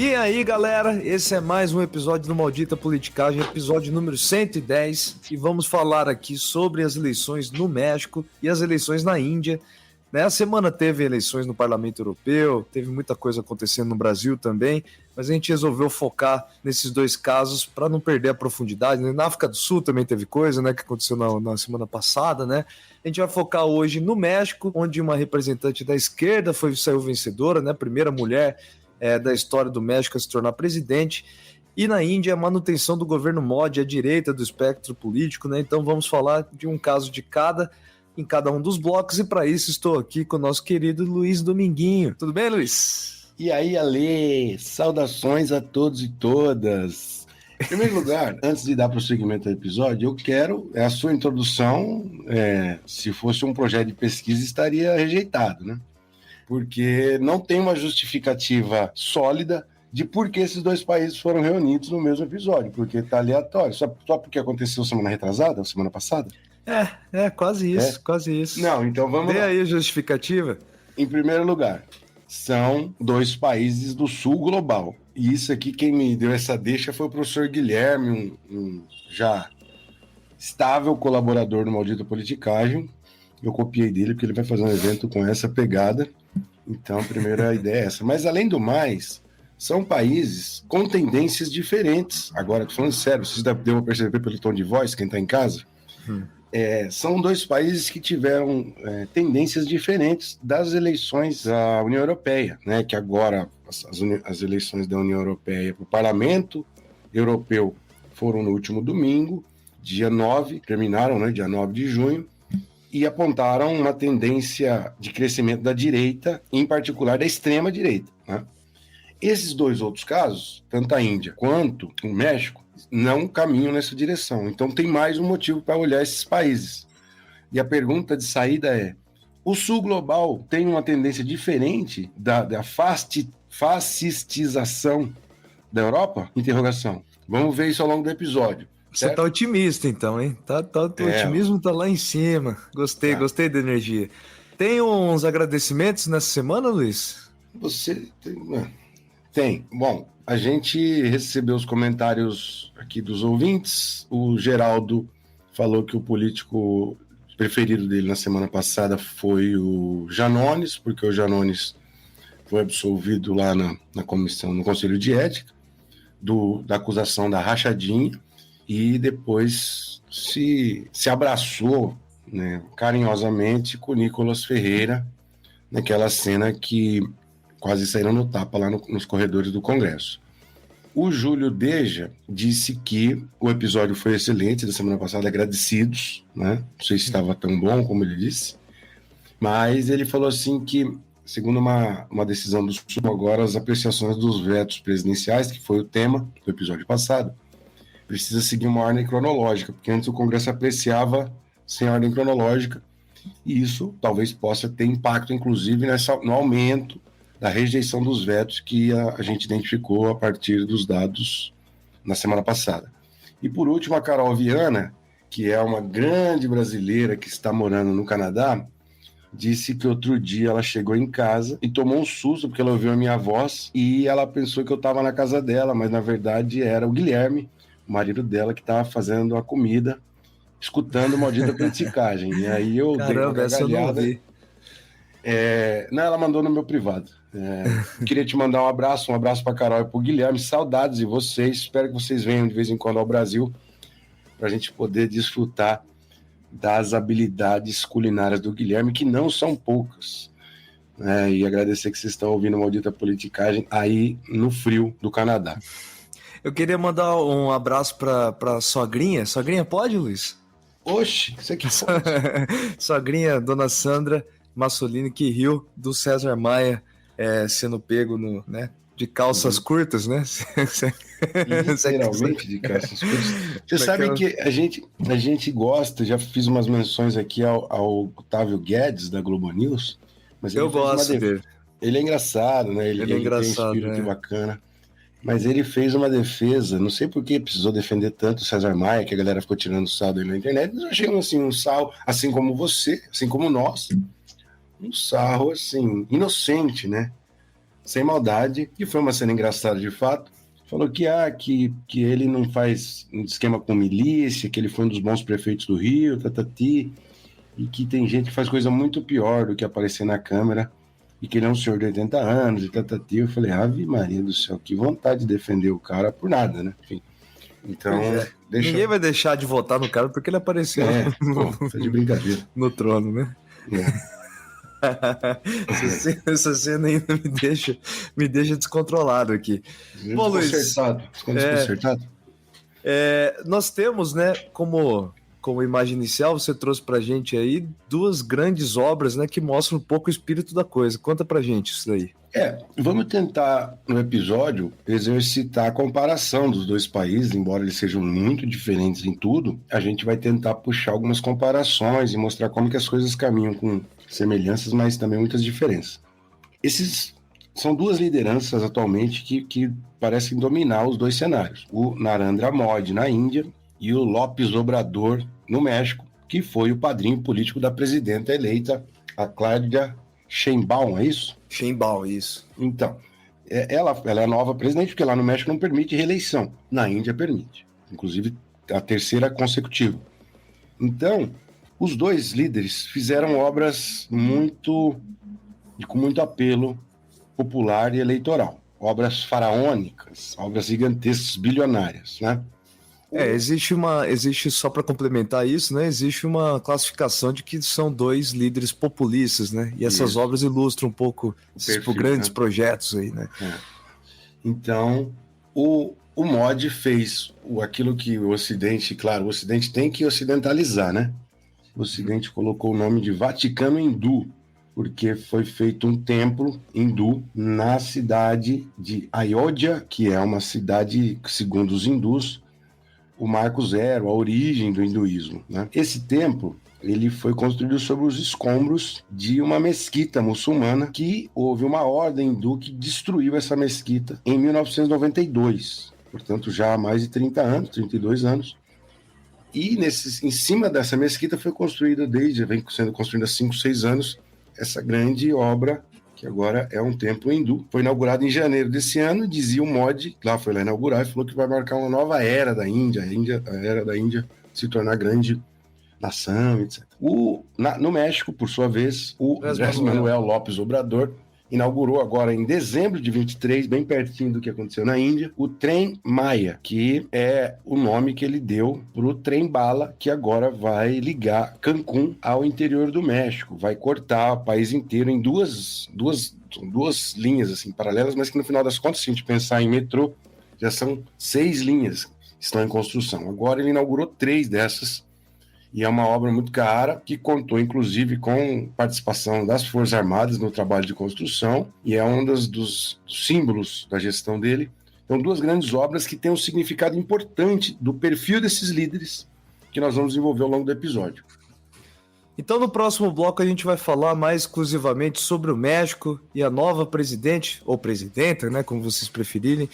E aí, galera, esse é mais um episódio do Maldita Politicagem, episódio número 110, e vamos falar aqui sobre as eleições no México e as eleições na Índia. A semana teve eleições no Parlamento Europeu, teve muita coisa acontecendo no Brasil também, mas a gente resolveu focar nesses dois casos para não perder a profundidade. Na África do Sul também teve coisa, que aconteceu na semana passada, A gente vai focar hoje no México, onde uma representante da esquerda saiu vencedora, a primeira mulher da história do México a se tornar presidente, e na Índia a manutenção do governo Modi à direita do espectro político, Então vamos falar de um caso de em cada um dos blocos, e para isso estou aqui com o nosso querido Luiz Dominguinho. Tudo bem, Luiz? E aí, Ale, saudações a todos e todas. Em primeiro lugar, antes de dar prosseguimento ao episódio, eu quero a sua introdução. Se fosse um projeto de pesquisa, estaria rejeitado, Porque não tem uma justificativa sólida de por que esses dois países foram reunidos no mesmo episódio, porque está aleatório. Só porque aconteceu semana retrasada, semana passada? Quase isso, quase isso. Não, então vamos lá. Dê aí a justificativa. Em primeiro lugar, são dois países do sul global. E isso aqui, quem me deu essa deixa foi o professor Guilherme, um já estável colaborador do Maldita Politicagem. Eu copiei dele porque ele vai fazer um evento com essa pegada. Então, a primeira ideia é essa. Mas, além do mais, são países com tendências diferentes. Agora, tô falando sério, vocês devem perceber pelo tom de voz, quem está em casa. São dois países que tiveram tendências diferentes das eleições da União Europeia, que agora as eleições da União Europeia para o Parlamento Europeu foram no último domingo, dia 9, terminaram, dia 9 de junho, e apontaram uma tendência de crescimento da direita, em particular da extrema-direita. Esses dois outros casos, tanto a Índia quanto o México, não caminham nessa direção. Então tem mais um motivo para olhar esses países. E a pergunta de saída é: o Sul Global tem uma tendência diferente da fascistização da Europa? Interrogação. Vamos ver isso ao longo do episódio. Você tá otimista, então, hein? O otimismo tá lá em cima. Gostei da energia. Tem uns agradecimentos nessa semana, Luiz? Tem. Bom, a gente recebeu os comentários aqui dos ouvintes. O Geraldo falou que o político preferido dele na semana passada foi o Janones, porque o Janones foi absolvido lá na comissão, no Conselho de Ética, da acusação da rachadinha. E depois se abraçou carinhosamente com o Nicolas Ferreira, naquela cena que quase saíram no tapa lá nos corredores do Congresso. O Júlio Deja disse que o episódio foi excelente da semana passada, agradecidos, Não sei se estava tão bom como ele disse, mas ele falou assim que, segundo uma decisão do Supremo agora, as apreciações dos vetos presidenciais, que foi o tema do episódio passado, precisa seguir uma ordem cronológica, porque antes o Congresso apreciava sem ordem cronológica, e isso talvez possa ter impacto, inclusive, no aumento da rejeição dos vetos que a gente identificou a partir dos dados na semana passada. E, por último, a Carol Viana, que é uma grande brasileira que está morando no Canadá, disse que outro dia ela chegou em casa e tomou um susto porque ela ouviu a minha voz e ela pensou que eu estava na casa dela, mas, na verdade, era o Guilherme, o marido dela, que estava fazendo a comida, escutando Maldita Politicagem. E aí eu dei uma gargalhada. Não, ela mandou no meu privado. Queria te mandar um abraço para a Carol e para o Guilherme. Saudades de vocês. Espero que vocês venham de vez em quando ao Brasil para a gente poder desfrutar das habilidades culinárias do Guilherme, que não são poucas. E agradecer que vocês estão ouvindo Maldita Politicagem aí no frio do Canadá. Eu queria mandar um abraço para sogrinha. Sogrinha pode, Luiz? Oxe, isso aqui pode. Sogrinha, dona Sandra Massolini, que riu do César Maia sendo pego de calças curtas, Literalmente de calças curtas. Você sabe que a gente gosta, já fiz umas menções aqui ao Otávio Guedes, da Globo News. Mas eu gosto dele. Ele é engraçado, Ele é engraçado, tem um espírito bacana. Mas ele fez uma defesa, não sei por que precisou defender tanto o César Maia, que a galera ficou tirando sarro dele na internet, mas eu achei um sarro, assim como você, assim como nós, um sarro, assim, inocente, sem maldade, e foi uma cena engraçada de fato. Falou que ele não faz um esquema com milícia, que ele foi um dos bons prefeitos do Rio, tatati, e que tem gente que faz coisa muito pior do que aparecer na câmera, e que ele é um senhor de 80 anos, e tatati. Eu falei, Ave Maria do céu, que vontade de defender o cara por nada, né? Enfim. Então, ninguém vai deixar de votar no cara porque ele apareceu tá de brincadeira. No trono, né? Essa cena ainda me deixa descontrolado aqui. Bom, Luiz, desconcertado. Nós temos, né, como imagem inicial, você trouxe pra gente aí 2 grandes obras, né, que mostram um pouco o espírito da coisa. Conta pra gente isso daí. Vamos tentar, no episódio, exercitar a comparação dos 2 países, embora eles sejam muito diferentes em tudo, a gente vai tentar puxar algumas comparações e mostrar como que as coisas caminham com semelhanças, mas também muitas diferenças. Esses são 2 lideranças atualmente que parecem dominar os 2 cenários. O Narendra Modi na Índia e o López Obrador no México, que foi o padrinho político da presidenta eleita, a Claudia Sheinbaum, é isso? Sheinbaum, isso. Então, ela é a nova presidente, porque lá no México não permite reeleição. Na Índia permite. Inclusive, a 3ª consecutiva. Então, os 2 líderes fizeram obras com muito apelo popular e eleitoral. Obras faraônicas, obras gigantescas, bilionárias, né? Existe, só para complementar isso, né? Existe uma classificação de que são 2 líderes populistas, né? E essas obras ilustram um pouco esses grandes projetos aí, né? Então, o Modi fez aquilo que o Ocidente tem que ocidentalizar, né? O Ocidente colocou o nome de Vaticano Hindu, porque foi feito um templo hindu na cidade de Ayodhya, que é uma cidade, segundo os hindus, o marco zero, a origem do hinduísmo, né? Esse templo, ele foi construído sobre os escombros de uma mesquita muçulmana, que houve uma ordem hindu que destruiu essa mesquita em 1992, portanto já há mais de 30 anos, 32 anos. E em cima dessa mesquita vem sendo construída há 5, 6 anos, essa grande obra, que agora é um templo hindu. Foi inaugurado em janeiro desse ano, dizia o Modi, foi lá inaugurar, e falou que vai marcar uma nova era da Índia, a era da Índia se tornar grande nação, etc. No México, por sua vez, o Andrés Manuel López Obrador inaugurou agora em dezembro de 23, bem pertinho do que aconteceu na Índia, o Trem Maya, que é o nome que ele deu para o trem bala, que agora vai ligar Cancún ao interior do México, vai cortar o país inteiro em duas linhas assim paralelas, mas que no final das contas, se a gente pensar em metrô, já são 6 linhas que estão em construção. Agora ele inaugurou 3 dessas, e é uma obra muito cara, que contou, inclusive, com participação das Forças Armadas no trabalho de construção, e é um dos símbolos da gestão dele. Então, 2 grandes obras que têm um significado importante do perfil desses líderes, que nós vamos desenvolver ao longo do episódio. Então, no próximo bloco, a gente vai falar mais exclusivamente sobre o México e a nova presidente, ou presidenta, né, como vocês preferirem,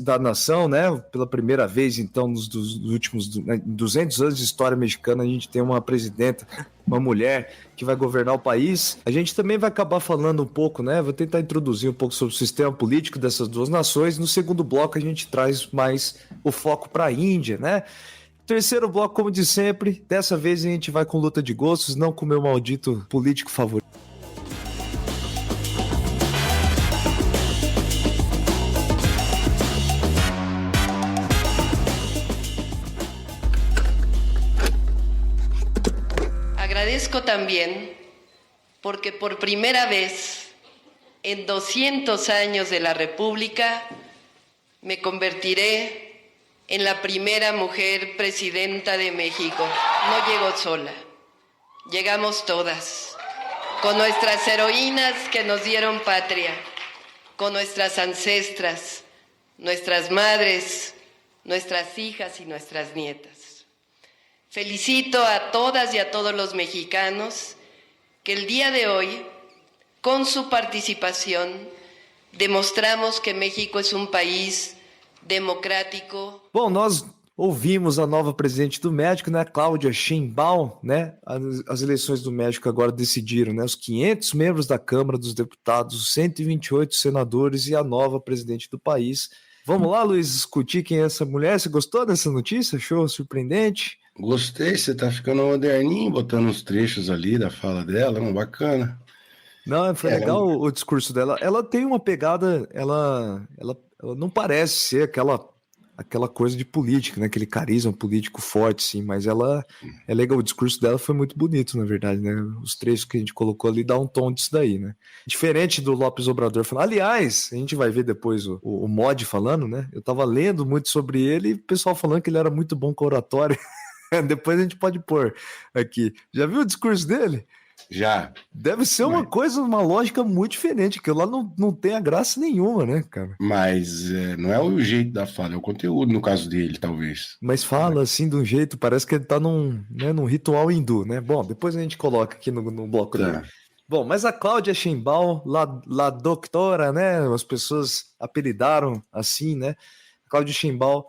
da nação, né? Pela primeira vez, então, nos últimos 200 anos de história mexicana, a gente tem uma presidenta, uma mulher que vai governar o país. A gente também vai acabar falando um pouco, né? Vou tentar introduzir um pouco sobre o sistema político dessas 2 nações. No segundo bloco, a gente traz mais o foco para a Índia, né? Terceiro bloco, como de sempre, dessa vez a gente vai com luta de gostos, não com o meu maldito político favorito. Agradezco también porque por primera vez en 200 años de la República me convertiré en la primera mujer presidenta de México. No llego sola, llegamos todas, con nuestras heroínas que nos dieron patria, con nuestras ancestras, nuestras madres, nuestras hijas y nuestras nietas. Felicito a todas y a todos los mexicanos que el día de hoy, con su participación, demostramos que México es un país democrático. Bom, nós ouvimos a nova presidente do México, né, Cláudia Sheinbaum, né? As eleições do México agora decidiram, né, os 500 membros da Câmara dos Deputados, os 128 senadores e a nova presidente do país. Vamos lá, Luiz, discutir quem é essa mulher. Você gostou dessa notícia? Achou surpreendente? Gostei, você tá ficando moderninho, botando uns trechos ali da fala dela, bacana. Não, foi legal o discurso dela. Ela tem uma pegada, ela não parece ser aquela coisa de política, né? Aquele carisma político forte, sim, mas ela é legal. O discurso dela foi muito bonito, na verdade, né? Os trechos que a gente colocou ali dá um tom disso daí, né? Diferente do Lopes Obrador falando. Aliás, a gente vai ver depois o Mod falando, né? Eu tava lendo muito sobre ele e o pessoal falando que ele era muito bom com oratória. Depois a gente pode pôr aqui. Já viu o discurso dele? Já. Deve ser uma coisa, uma lógica muito diferente, que lá não tem a graça nenhuma, né, cara? Mas não é o jeito da fala, é o conteúdo, no caso dele, talvez. Mas fala assim de um jeito, parece que ele tá num ritual hindu, né? Bom, depois a gente coloca aqui no bloco dele. Bom, mas a Cláudia Sheinbaum, la doutora, né? As pessoas apelidaram assim, né? A Cláudia Sheinbaum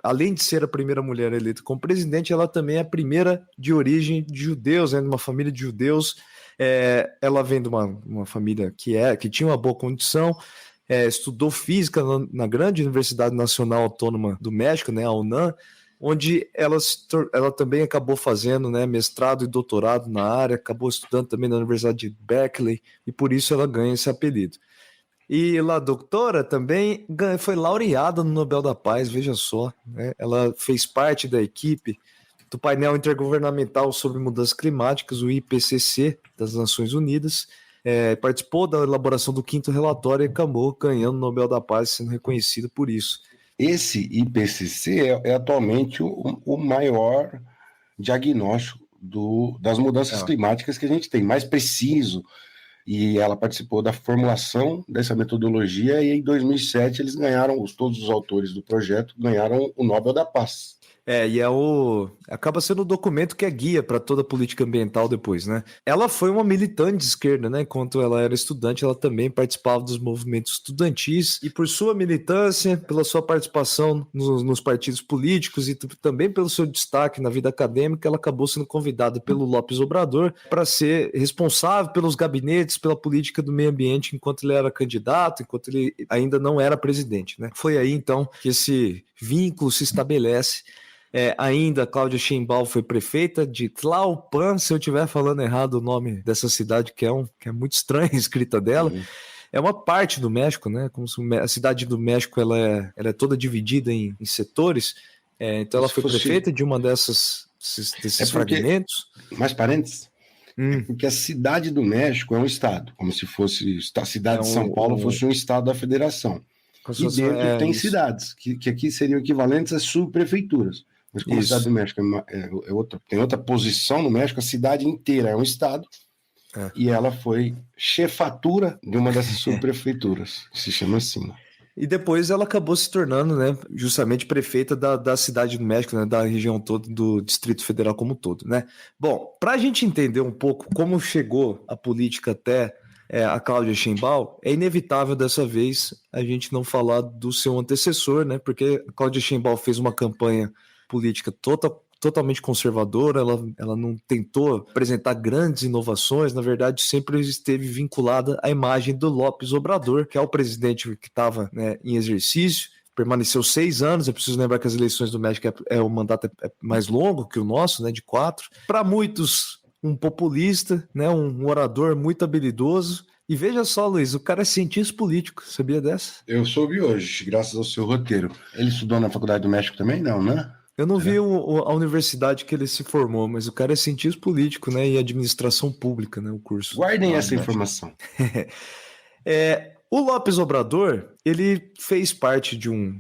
além de ser a primeira mulher eleita como presidente, ela também é a primeira de origem de judeus, né, de uma família de judeus. Ela vem de uma família que tinha uma boa condição, estudou física na grande Universidade Nacional Autônoma do México, né, a UNAM, onde ela também acabou fazendo, né, mestrado e doutorado na área, acabou estudando também na Universidade de Berkeley, e por isso ela ganha esse apelido. E a doutora também foi laureada no Nobel da Paz, veja só, né? Ela fez parte da equipe do painel intergovernamental sobre mudanças climáticas, o IPCC, das Nações Unidas, participou da elaboração do 5º relatório e acabou ganhando o Nobel da Paz, sendo reconhecido por isso. Esse IPCC é atualmente o maior diagnóstico das mudanças climáticas que a gente tem, mais preciso. E ela participou da formulação dessa metodologia e em 2007 eles ganharam, todos os autores do projeto ganharam o Nobel da Paz. Acaba sendo o documento que é guia para toda a política ambiental depois, né? Ela foi uma militante de esquerda, né? Enquanto ela era estudante, ela também participava dos movimentos estudantis e por sua militância, pela sua participação nos partidos políticos e também pelo seu destaque na vida acadêmica, ela acabou sendo convidada pelo Lopes Obrador para ser responsável pelos gabinetes, pela política do meio ambiente enquanto ele era candidato, enquanto ele ainda não era presidente, né? Foi aí, então, que esse vínculo se estabelece. Ainda Cláudia Sheinbaum foi prefeita de Tlalpan, se eu estiver falando errado o nome dessa cidade, que é muito estranha a escrita dela. Uhum. É uma parte do México, né? Como se a cidade do México ela é toda dividida em setores. Então ela foi prefeita de uma desses fragmentos. Mais parênteses? Porque a cidade do México é um estado, como se fosse a cidade de São Paulo fosse um estado da federação. E dentro tem cidades, que aqui seriam equivalentes às subprefeituras. Mas como a cidade do México tem outra posição no México, a cidade inteira é um estado, e ela foi chefatura de uma dessas subprefeituras, se chama assim. E depois ela acabou se tornando, né, justamente prefeita da cidade do México, né, da região toda, do Distrito Federal como um todo, né? Bom, para a gente entender um pouco como chegou a política até a Cláudia Sheinbaum, é inevitável dessa vez a gente não falar do seu antecessor, né? Porque a Cláudia Sheinbaum fez uma campanha política totalmente conservadora, ela não tentou apresentar grandes inovações, na verdade sempre esteve vinculada à imagem do Lopes Obrador, que é o presidente que estava, né, em exercício, permaneceu 6 anos, é preciso lembrar que as eleições do México o mandato é mais longo que o nosso, né, de 4. Para muitos, um populista, né, um orador muito habilidoso. E veja só, Luiz, o cara é cientista político, sabia dessa? Eu soube hoje, graças ao seu roteiro. Ele estudou na Faculdade do México também? Não, né? Eu não vi a universidade que ele se formou, mas o cara é cientista político, né, e administração pública, né, o curso. Guardem essa informação. O Lopes Obrador, ele fez parte de um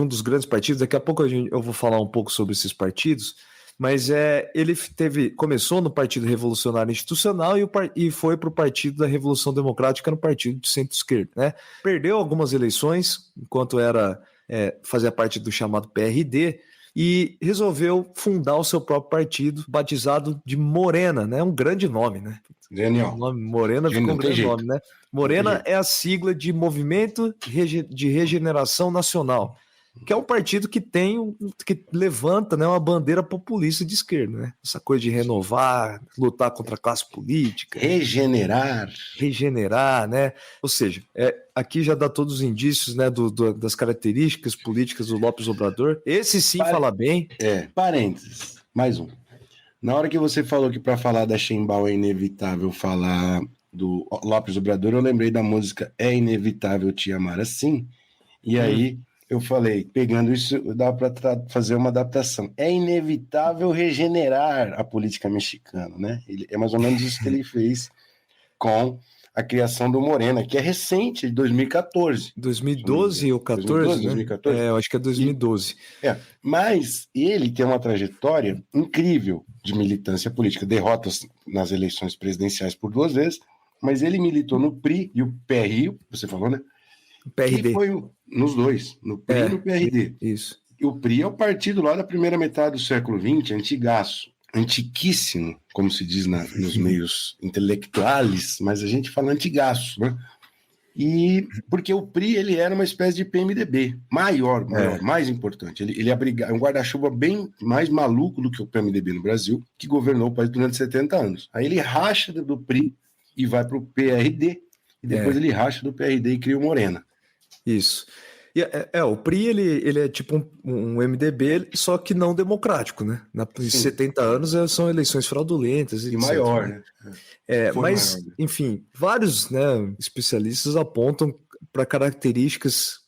dos grandes partidos, daqui a pouco eu vou falar um pouco sobre esses partidos, mas ele começou no Partido Revolucionário Institucional e foi para o Partido da Revolução Democrática, no Partido de Centro-Esquerda, né? Perdeu algumas eleições, enquanto fazia parte do chamado PRD, e resolveu fundar o seu próprio partido, batizado de Morena, né? Um grande nome, né? Genial. O nome Morena ficou um grande nome, né? Morena é a sigla de Movimento de Regeneração Nacional. que é um partido que que levanta, né, uma bandeira populista de esquerda, né? Essa coisa de renovar, lutar contra a classe política, regenerar, né? Ou seja, aqui já dá todos os indícios, né, das características políticas do López Obrador. Esse sim fala bem. Parênteses, mais um. Na hora que você falou que para falar da Sheinbaum é inevitável falar do López Obrador, eu lembrei da música É Inevitável Te Amar Assim, e aí eu falei, pegando isso, dá para fazer uma adaptação. É inevitável regenerar a política mexicana, né? É mais ou menos isso que ele fez com a criação do Morena, que é recente, de 2014. 2012 ou 14, 2012, né? 2014? Eu acho que é 2012. Mas ele tem uma trajetória incrível de militância política, derrotas nas eleições presidenciais por 2 vezes, mas ele militou no PRI e o PRI, você falou, né? PRD. Que foi nos dois, no PRI e no PRD. Isso. E o PRI é o partido lá da primeira metade do século XX, antigaço, antiquíssimo, como se diz nos meios intelectuais, mas a gente fala antigaço, né? E porque o PRI ele era uma espécie de PMDB, maior, mais importante. Ele abrigava um guarda-chuva bem mais maluco do que o PMDB no Brasil, que governou o país durante 70 anos. Aí ele racha do PRI e vai para o PRD, e depois ele racha do PRD e cria o Morena. Isso. E, o PRI ele é tipo um MDB, só que não democrático, né? Em 70 anos são eleições fraudulentas. E maior, né? Mas, maior, né? Enfim, vários, né, especialistas apontam para características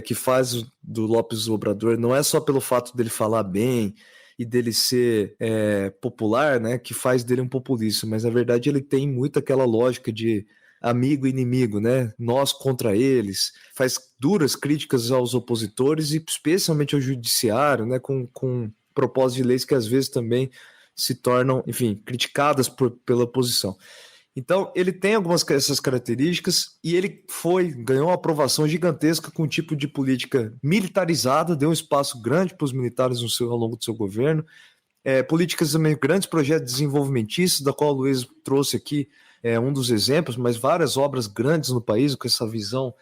que faz do López Obrador, não é só pelo fato dele falar bem e dele ser popular, né, que faz dele um populista, mas na verdade ele tem muito aquela lógica de amigo e inimigo, né? Nós contra eles, faz duras críticas aos opositores e especialmente ao judiciário, né? Com propósitos de leis que às vezes também se tornam, enfim, criticadas pela oposição. Então, ele tem algumas dessas características e ele ganhou uma aprovação gigantesca com um tipo de política militarizada, deu um espaço grande para os militares ao longo do seu governo, políticas também, grandes projetos desenvolvimentistas, da qual o Luiz trouxe aqui um dos exemplos, mas várias obras grandes no país com essa visão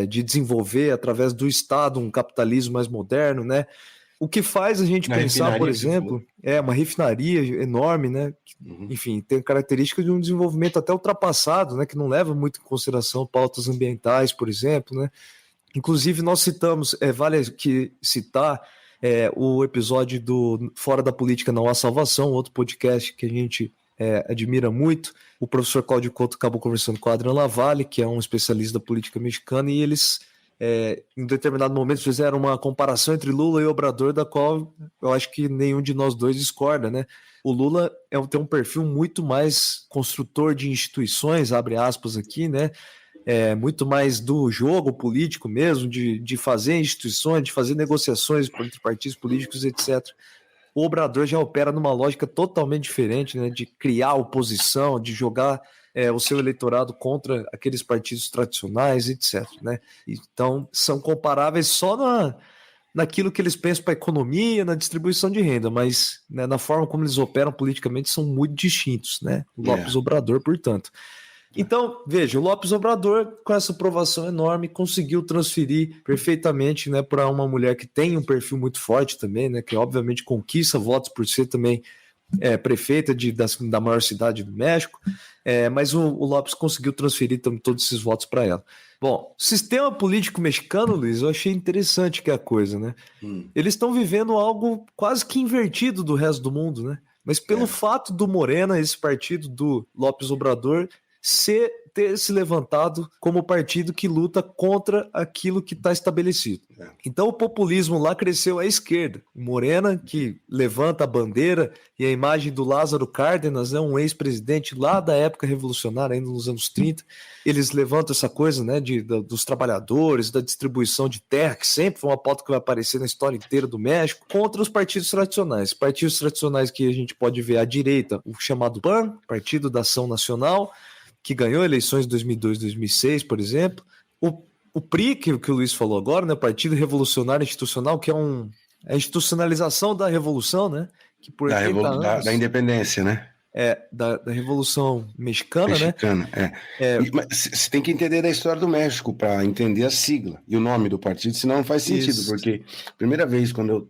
de desenvolver através do Estado um capitalismo mais moderno, né? O que faz a gente pensar, por exemplo, uma refinaria enorme, né? Enfim, tem características de um desenvolvimento até ultrapassado, né? Que não leva muito em consideração pautas ambientais, por exemplo, né? Inclusive, nós citamos, vale aqui citar o episódio do Fora da Política Não Há Salvação, outro podcast que a gente admira muito. O professor Cláudio Couto acabou conversando com o Adriano Lavalle, que é um especialista da política mexicana, e eles, em determinado momento, fizeram uma comparação entre Lula e Obrador, da qual eu acho que nenhum de nós dois discorda, né? O Lula tem um perfil muito mais construtor de instituições, abre aspas aqui, né? Muito mais do jogo político mesmo, de fazer instituições, de fazer negociações entre partidos políticos, etc. O Obrador já opera numa lógica totalmente diferente, né, de criar oposição, de jogar o seu eleitorado contra aqueles partidos tradicionais, etc. Né? Então, são comparáveis só naquilo que eles pensam para a economia, na distribuição de renda, mas né, na forma como eles operam politicamente são muito distintos. Né? O López Obrador, portanto. Então, veja, o López Obrador, com essa aprovação enorme, conseguiu transferir perfeitamente, né, para uma mulher que tem um perfil muito forte também, né, que obviamente conquista votos por ser também prefeita da maior cidade do México, mas o López conseguiu transferir todos esses votos para ela. Bom, o sistema político mexicano, Luiz, eu achei interessante que é a coisa, né? Eles estão vivendo algo quase que invertido do resto do mundo, né? Mas pelo fato do Morena, esse partido do López Obrador, ter se levantado como partido que luta contra aquilo que está estabelecido. Então o populismo lá cresceu à esquerda. O Morena, que levanta a bandeira e a imagem do Lázaro Cárdenas, um ex-presidente lá da época revolucionária, ainda nos anos 30, eles levantam essa coisa, né, dos trabalhadores, da distribuição de terra, que sempre foi uma pauta que vai aparecer na história inteira do México, contra os partidos tradicionais. Partidos tradicionais que a gente pode ver à direita, o chamado PAN, Partido da Ação Nacional, que ganhou eleições em 2002, 2006, por exemplo. O PRI, que o Luiz falou agora, né, Partido Revolucionário Institucional, que é a institucionalização da revolução, né? Que por 80 anos, da independência, né? da Revolução Mexicana, né? Mas você tem que entender da história do México para entender a sigla e o nome do partido, senão não faz sentido, Isso. porque a primeira vez quando eu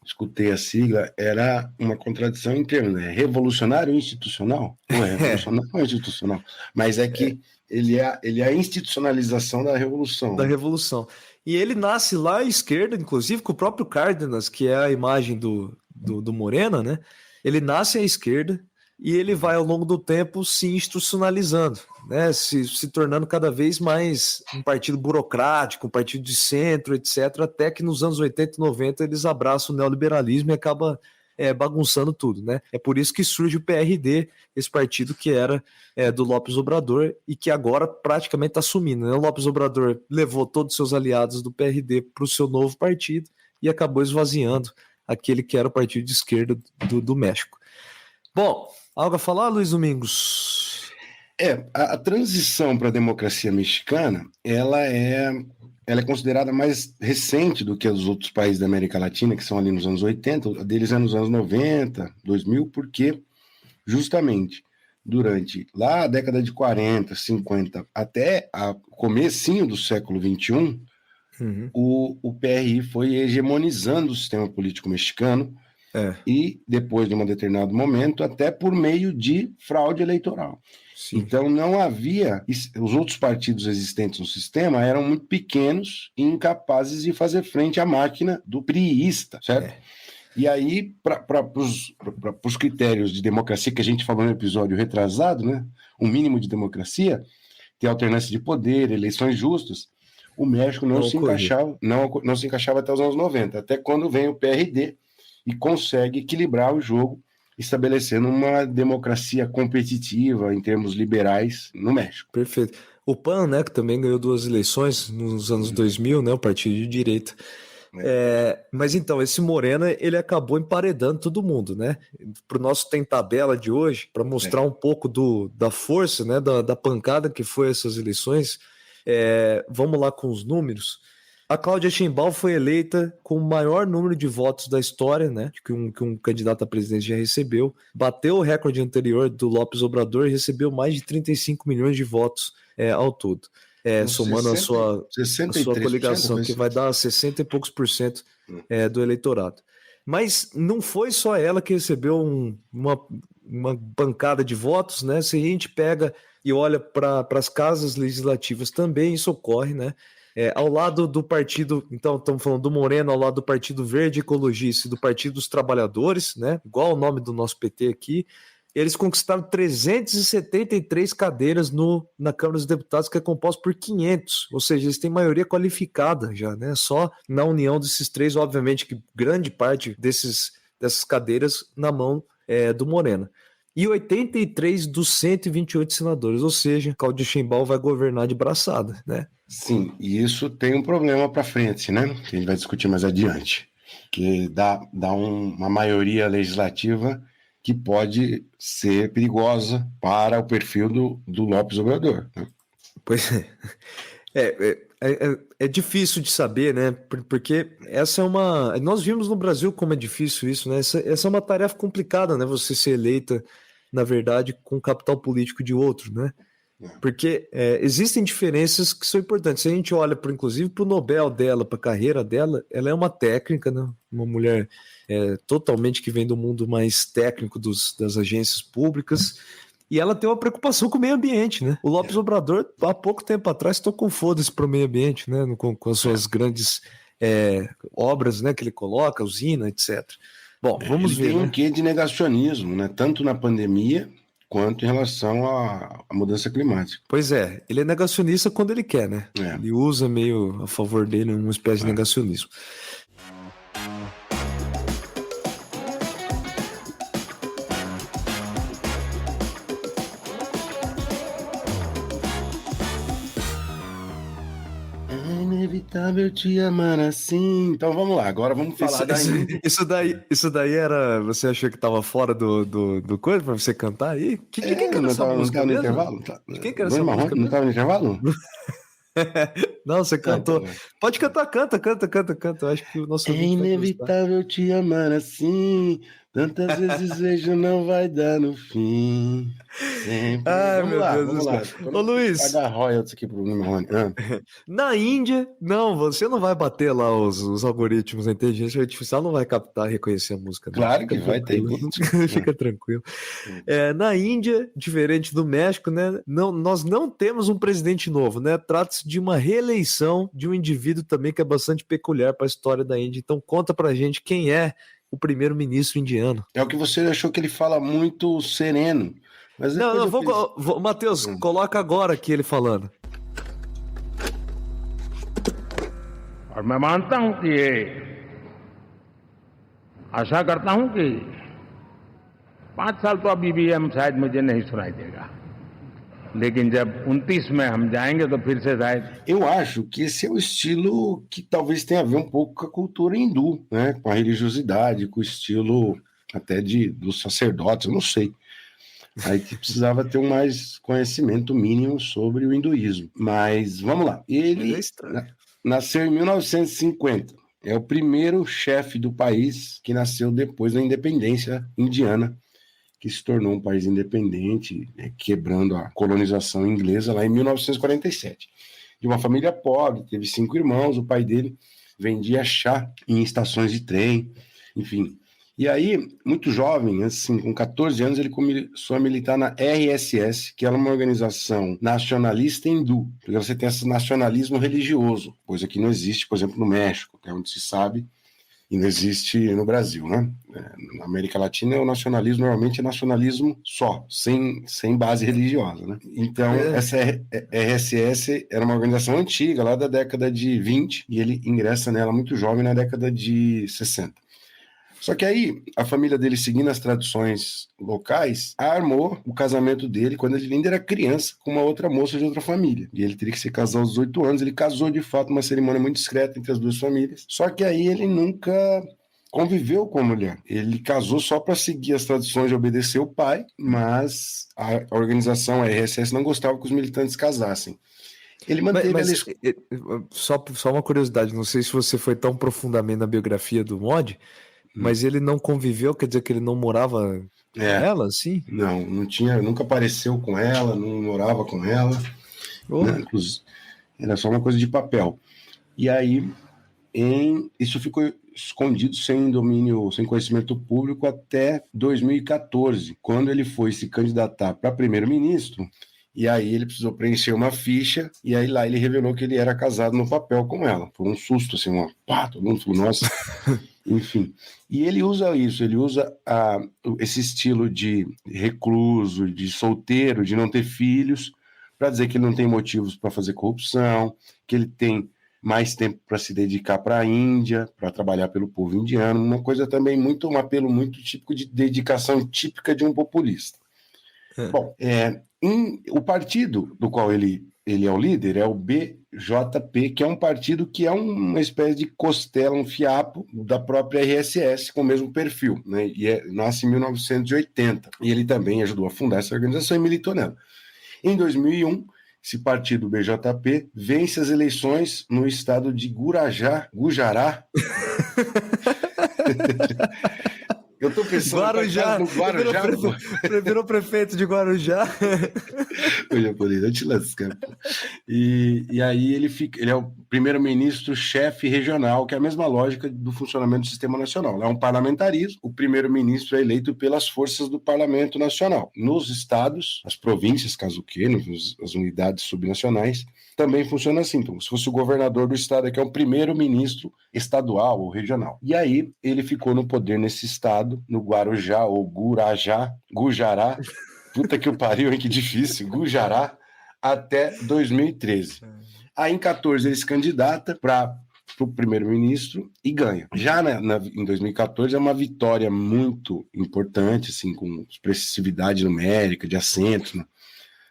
escutei a sigla era uma contradição em termos, né? Revolucionário institucional? Não é revolucionário ou institucional, mas é que ele é a institucionalização da Revolução. Da Revolução. E ele nasce lá à esquerda, inclusive com o próprio Cárdenas, que é a imagem do Morena, né? Ele nasce à esquerda e ele vai, ao longo do tempo, se institucionalizando, né? Se tornando cada vez mais um partido burocrático, um partido de centro, etc., até que nos anos 80 e 90 eles abraçam o neoliberalismo e acaba bagunçando tudo, né? É por isso que surge o PRD, esse partido que era do López Obrador e que agora praticamente está assumindo, né? O López Obrador levou todos os seus aliados do PRD para o seu novo partido e acabou esvaziando aquele que era o partido de esquerda do México. Bom, algo a falar, Luiz Domingos? A transição para a democracia mexicana, ela é considerada mais recente do que os outros países da América Latina, que são ali nos anos 80, deles é nos anos 90, 2000, porque justamente durante lá a década de 40, 50, até o comecinho do século XXI, o PRI foi hegemonizando o sistema político mexicano e, depois de um determinado momento, até por meio de fraude eleitoral. Sim. Então, não havia... Os outros partidos existentes no sistema eram muito pequenos e incapazes de fazer frente à máquina do priista, certo? E aí, para os critérios de democracia que a gente falou no episódio retrasado, né? Um mínimo de democracia, ter alternância de poder, eleições justas, o México não se encaixava até os anos 90, até quando vem o PRD e consegue equilibrar o jogo, estabelecendo uma democracia competitiva em termos liberais no México. Perfeito. O PAN, né, que também ganhou 2 eleições nos anos 2000, né, o partido de direita. Mas então, esse Morena, ele acabou emparedando todo mundo, né? Para o nosso Tem Tabela de hoje, para mostrar um pouco da força, né, da pancada que foi essas eleições, vamos lá com os números. A Cláudia Sheinbaum foi eleita com o maior número de votos da história, né, que um candidato a presidente já recebeu. Bateu o recorde anterior do López Obrador e recebeu mais de 35 milhões de votos ao todo. Somando a sua coligação, que vai dar 60 e poucos % do eleitorado. Mas não foi só ela que recebeu uma bancada de votos, né? Se a gente pega e olha para as casas legislativas também, isso ocorre, né? Ao lado do partido, então estamos falando do Moreno, ao lado do Partido Verde Ecologista e do Partido dos Trabalhadores, né? Igual o nome do nosso PT aqui, eles conquistaram 373 cadeiras na Câmara dos Deputados, que é composta por 500, ou seja, eles têm maioria qualificada já, né? Só na união desses três, obviamente que grande parte dessas cadeiras na mão do Morena. E 83 dos 128 senadores, ou seja, Cláudia Sheinbaum vai governar de braçada, né? Sim, e isso tem um problema para frente, né? Que a gente vai discutir mais adiante, que dá uma maioria legislativa que pode ser perigosa para o perfil do López Obrador, né? Pois é difícil de saber, né? Porque essa é uma... Nós vimos no Brasil como é difícil isso, né? Essa é uma tarefa complicada, né? Você ser eleita, na verdade, com o capital político de outro, né? Porque existem diferenças que são importantes. Se a gente olha, inclusive, para o Nobel dela, para a carreira dela, ela é uma técnica, né? Uma mulher totalmente que vem do mundo mais técnico das agências públicas, e ela tem uma preocupação com o meio ambiente, né? O López Obrador, há pouco tempo atrás, tocou foda-se para o meio ambiente, né? Com as suas grandes obras, né, que ele coloca, usina, etc. Bom, vamos ver. Tem um quê de negacionismo, né? Tanto na pandemia quanto em relação à mudança climática. Pois é, ele é negacionista quando ele quer, né? Ele usa meio a favor dele uma espécie de negacionismo. É inevitável te amar assim. Então vamos lá, agora vamos falar Isso daí era... Você achou que estava fora do coisa para você cantar aí? Quem que era essa música mesmo? Intervalo? Quem que era essa música? Não estava no intervalo? Não, você cantou. Pode cantar, canta. Eu acho que o nosso é inevitável te amar assim, Tantas vezes vejo não vai dar no fim. Sempre. Ai, Vamos meu lá, Deus vamos do lá. céu. Eu Ô, não tenho que Luiz, pagar royalties aqui pro Marrone. na Índia, não, você não vai bater lá os algoritmos, a inteligência artificial não vai captar e reconhecer a música, não. Claro Fica que vai ter tranquilo. político. Fica tranquilo. Na Índia, diferente do México, né, nós não temos um presidente novo, né? Trata-se de uma reeleição de um indivíduo também que é bastante peculiar para a história da Índia. Então conta pra gente quem é o primeiro-ministro indiano. É o que você achou que ele fala muito sereno. Mas Não, depois não, eu fiz... Matheus, coloca agora aqui ele falando. और मैं मानता हूं कि ये आशा करता हूं कि 5 साल तो अब ईवीएम शायद मुझे नहीं सुनाई देगा, लेकिन जब 29 में हम जाएंगे तो फिर से शायद. Eu acho que esse é o estilo que talvez tenha a ver um pouco com a cultura hindu, né? Com a religiosidade, com o estilo até dos sacerdotes, eu não sei. Aí que precisava ter um mais conhecimento mínimo sobre o hinduísmo. Mas vamos lá. Ele nasceu em 1950. É o primeiro chefe do país que nasceu depois da independência indiana, que se tornou um país independente, quebrando a colonização inglesa lá em 1947. De uma família pobre, teve 5 irmãos, o pai dele vendia chá em estações de trem, enfim. E aí, muito jovem, assim, com 14 anos, ele começou a militar na RSS, que era uma organização nacionalista hindu, porque você tem esse nacionalismo religioso, coisa que não existe, por exemplo, no México, que é onde se sabe, e não existe no Brasil, né? Na América Latina, o nacionalismo normalmente é nacionalismo só, sem base religiosa, né? Então, essa RSS era uma organização antiga, lá da década de 20, e ele ingressa nela muito jovem, na década de 60. Só que aí, a família dele, seguindo as tradições locais, armou o casamento dele quando ele ainda era criança com uma outra moça de outra família. E ele teria que se casar aos 18 anos. Ele casou, de fato, uma cerimônia muito discreta entre as duas famílias. Só que aí ele nunca conviveu com a mulher. Ele casou só para seguir as tradições e obedecer o pai, mas a organização, a RSS, não gostava que os militantes casassem. Ele manteve só uma curiosidade, não sei se você foi tão profundamente na biografia do Modi, mas ele não conviveu, quer dizer que ele não morava com ela, assim? Não tinha, nunca apareceu com ela, não morava com ela. Né? Era só uma coisa de papel. E aí, isso ficou escondido sem domínio, sem conhecimento público até 2014, quando ele foi se candidatar para primeiro-ministro. E aí ele precisou preencher uma ficha, e aí lá ele revelou que ele era casado no papel com ela. Foi um susto, assim, todo mundo falou, nossa... Enfim, e ele usa isso, ele usa esse estilo de recluso, de solteiro, de não ter filhos, para dizer que ele não tem motivos para fazer corrupção, que ele tem mais tempo para se dedicar para a Índia, para trabalhar pelo povo indiano, uma coisa também um apelo muito típico de dedicação típica de um populista. Bom, o partido do qual ele é o líder é o BJP, que é um partido que é uma espécie de costela, um fiapo da própria RSS, com o mesmo perfil, né? E nasce em 1980. E ele também ajudou a fundar essa organização e militou nela. Em 2001, esse partido BJP vence as eleições no estado de Gujará. Eu tô pensando Guarujá, no Guarujá. Virou prefeito de Guarujá. O japonês, eu te lascar. E aí ele é o primeiro-ministro chefe regional, que é a mesma lógica do funcionamento do sistema nacional. É um parlamentarismo, o primeiro-ministro é eleito pelas forças do parlamento nacional. Nos estados, as províncias, caso queira, as unidades subnacionais, também funciona assim. Então, se fosse o governador do estado, que é o primeiro-ministro estadual ou regional. E aí ele ficou no poder nesse estado, no Guarujá ou Gujará, puta que o pariu, hein, que difícil, Gujará, até 2013. Aí em 2014 ele se candidata para o primeiro-ministro e ganha. Já em 2014 é uma vitória muito importante, assim, com expressividade numérica, de assentos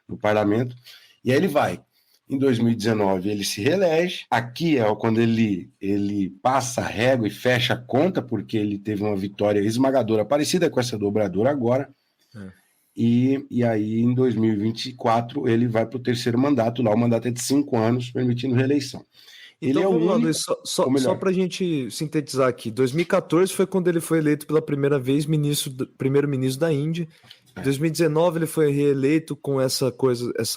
no parlamento, e aí ele vai. Em 2019 ele se reelege. Aqui é quando ele passa a régua e fecha a conta, porque ele teve uma vitória esmagadora, parecida com essa do Obrador agora. E aí em 2024 ele vai para o terceiro mandato, lá o mandato é de 5 anos, permitindo reeleição. Ele Então é o vamos lá, único, Luiz, ou só melhor, para a gente sintetizar aqui. 2014 foi quando ele foi eleito pela primeira vez primeiro-ministro da Índia. Em 2019 ele foi reeleito com essa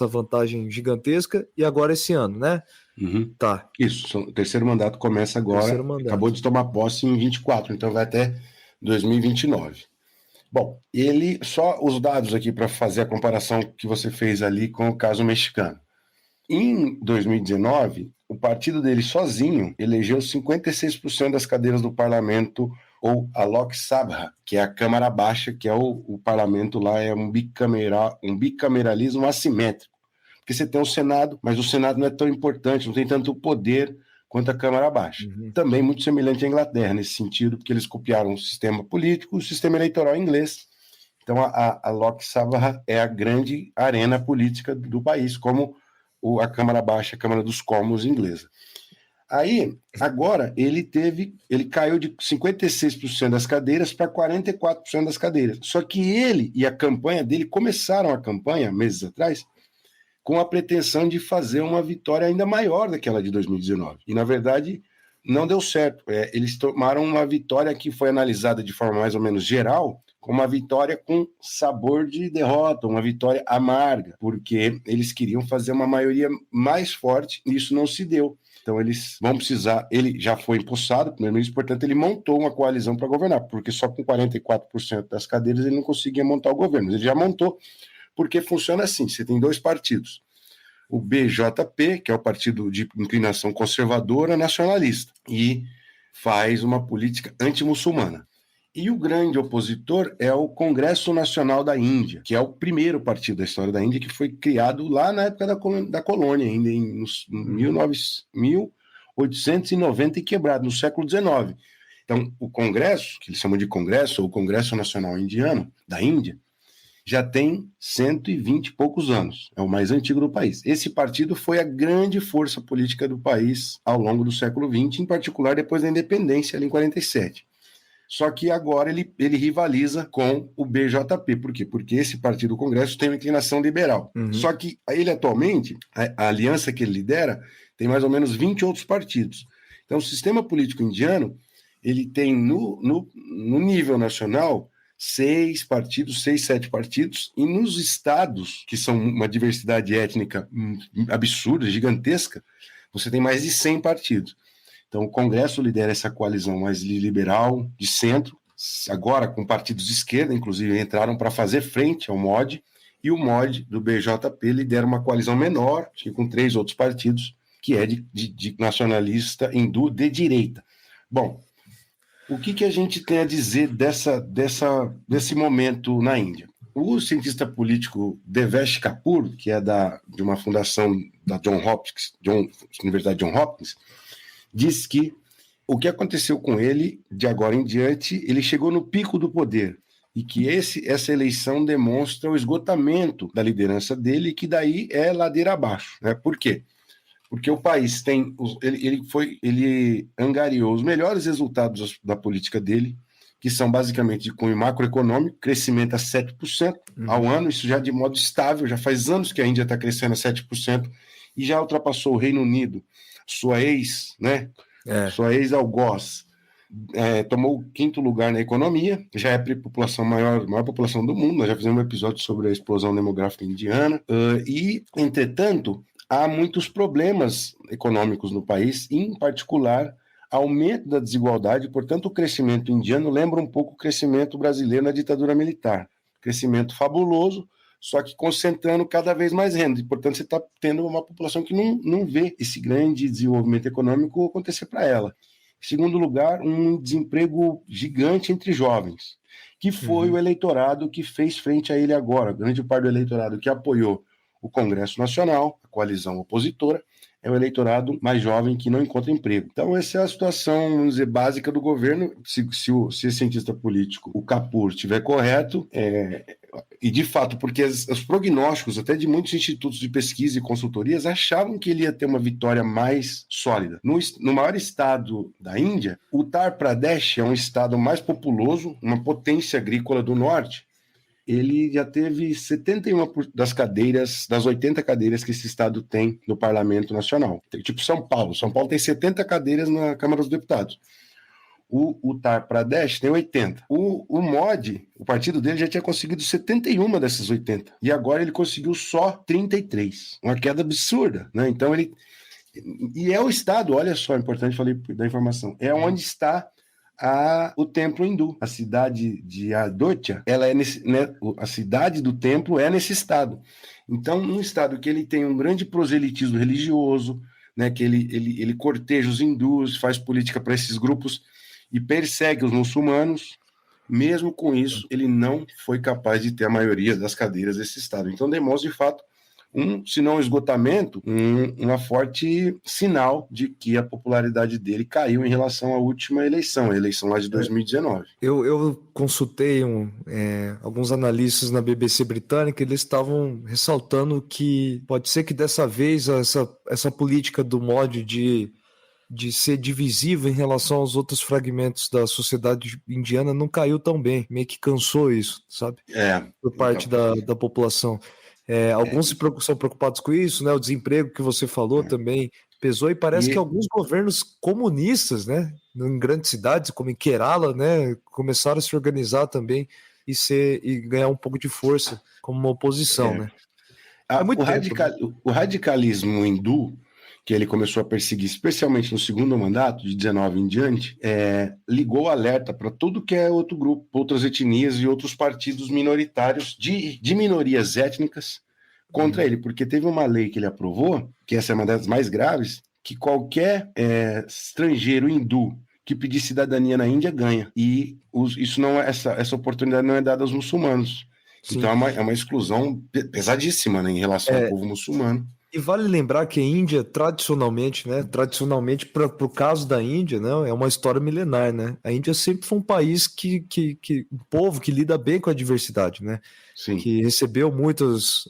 vantagem gigantesca, e agora esse ano, né? uhum. Tá, Isso, o terceiro mandato começa terceiro agora, acabou mandato. de tomar posse em 24, então vai até 2029. Bom, só os dados aqui para fazer a comparação que você fez ali com o caso mexicano. Em 2019, o partido dele sozinho elegeu 56% das cadeiras do parlamento, ou a Lok Sabha, que é a Câmara Baixa, que é o parlamento lá, é um bicameralismo assimétrico. Porque você tem o Senado, mas o Senado não é tão importante, não tem tanto poder quanto a Câmara Baixa. Uhum. Também muito semelhante à Inglaterra, nesse sentido, porque eles copiaram o sistema político, o sistema eleitoral inglês. Então, a Lok Sabha é a grande arena política do país, como a Câmara Baixa, a Câmara dos Comuns inglesa. Aí, agora, ele caiu de 56% das cadeiras para 44% das cadeiras. Só que ele e a campanha dele começaram a campanha, meses atrás, com a pretensão de fazer uma vitória ainda maior daquela de 2019. E, na verdade, não deu certo. Eles tomaram uma vitória que foi analisada de forma mais ou menos geral, como uma vitória com sabor de derrota, uma vitória amarga, porque eles queriam fazer uma maioria mais forte e isso não se deu. Então eles vão precisar, ele já foi empossado, primeiro-ministro, portanto ele montou uma coalizão para governar, porque só com 44% das cadeiras ele não conseguia montar o governo. Ele já montou, porque funciona assim, você tem dois partidos. O BJP, que é o partido de inclinação conservadora nacionalista, e faz uma política anti-muçulmana. E o grande opositor é o Congresso Nacional da Índia, que é o primeiro partido da história da Índia, que foi criado lá na época da colônia, ainda em 1890 e quebrado, no século XIX. Então, o Congresso, que eles chamam de Congresso, ou Congresso Nacional Indiano, da Índia, já tem 120 e poucos anos, é o mais antigo do país. Esse partido foi a grande força política do país ao longo do século XX, em particular depois da independência, ali em 47. Só que agora ele rivaliza com o BJP. Por quê? Porque esse partido do Congresso tem uma inclinação liberal. Uhum. Só que ele atualmente, a aliança que ele lidera, tem mais ou menos 20 outros partidos. Então o sistema político indiano, ele tem no nível nacional 6, 7 partidos, e nos estados, que são uma diversidade étnica absurda, gigantesca, você tem mais de 100 partidos. Então, o Congresso lidera essa coalizão mais liberal, de centro, agora com partidos de esquerda, inclusive, entraram para fazer frente ao MOD, e o MOD do BJP lidera uma coalizão menor, acho que com 3 outros partidos, que é de nacionalista hindu de direita. Bom, o que a gente tem a dizer desse momento na Índia? O cientista político Devesh Kapur, que é de uma fundação da Universidade Johns Hopkins, diz que o que aconteceu com ele, de agora em diante, ele chegou no pico do poder, e que essa eleição demonstra o esgotamento da liderança dele, e que daí é ladeira abaixo. Né? Por quê? Porque o país ele angariou os melhores resultados da política dele, que são basicamente de cunho macroeconômico, crescimento a 7% ao ano, isso já de modo estável, já faz anos que a Índia está crescendo a 7%, e já ultrapassou o Reino Unido, sua ex-algoz, tomou o 5º lugar na economia, já é a maior população do mundo, nós já fizemos um episódio sobre a explosão demográfica indiana, e, entretanto, há muitos problemas econômicos no país, em particular, aumento da desigualdade, portanto, o crescimento indiano lembra um pouco o crescimento brasileiro na ditadura militar. Crescimento fabuloso, só que concentrando cada vez mais renda, e, portanto, você está tendo uma população que não vê esse grande desenvolvimento econômico acontecer para ela. Em segundo lugar, um desemprego gigante entre jovens, que foi o eleitorado que fez frente a ele agora. Grande parte do eleitorado que apoiou o Congresso Nacional, a coalizão opositora, é o eleitorado mais jovem que não encontra emprego. Então, essa é a situação, vamos dizer, básica do governo. Se esse cientista político, o Kapur, estiver correto, e de fato, porque os prognósticos, até de muitos institutos de pesquisa e consultorias, achavam que ele ia ter uma vitória mais sólida. No maior estado da Índia, o Uttar Pradesh é um estado mais populoso, uma potência agrícola do norte, ele já teve 71 das cadeiras, das 80 cadeiras que esse estado tem no Parlamento Nacional. Tipo São Paulo. São Paulo tem 70 cadeiras na Câmara dos Deputados. O Uttar Pradesh tem 80. O MOD, o partido dele, já tinha conseguido 71 dessas 80. E agora ele conseguiu só 33. Uma queda absurda, né? Então ele... E é o estado, olha só, importante, falei da informação, é onde está o templo hindu. A cidade de Ayodhya, ela é a cidade do templo é nesse estado. Então, um estado que ele tem um grande proselitismo religioso, né, que ele corteja os hindus, faz política para esses grupos e persegue os muçulmanos, mesmo com isso, ele não foi capaz de ter a maioria das cadeiras desse estado. Então, demonstra, de fato, se não um esgotamento, uma forte sinal de que a popularidade dele caiu em relação à última eleição, a eleição lá de 2019. Eu consultei alguns analistas na BBC britânica, eles estavam ressaltando que pode ser que dessa vez essa política do MOD de ser divisível em relação aos outros fragmentos da sociedade indiana não caiu tão bem, meio que cansou isso, sabe? Por parte da população. Alguns são preocupados com isso, né? O desemprego que você falou também pesou, e parece que alguns governos comunistas, né, em grandes cidades, como em Kerala, né, começaram a se organizar também e ganhar um pouco de força como uma oposição, né? O radicalismo hindu, que ele começou a perseguir, especialmente no segundo mandato, de 19 em diante, ligou o alerta para tudo que é outro grupo, outras etnias e outros partidos minoritários, de minorias étnicas, contra ele, porque teve uma lei que ele aprovou, que essa é uma das mais graves, que qualquer estrangeiro hindu que pedir cidadania na Índia ganha, e isso não essa oportunidade não é dada aos muçulmanos. Sim. Então é uma exclusão pesadíssima, né, em relação ao povo muçulmano. E vale lembrar que a Índia, tradicionalmente, para o caso da Índia, né, é uma história milenar, né? A Índia sempre foi um país um povo que lida bem com a diversidade, né? Sim. Que recebeu muitas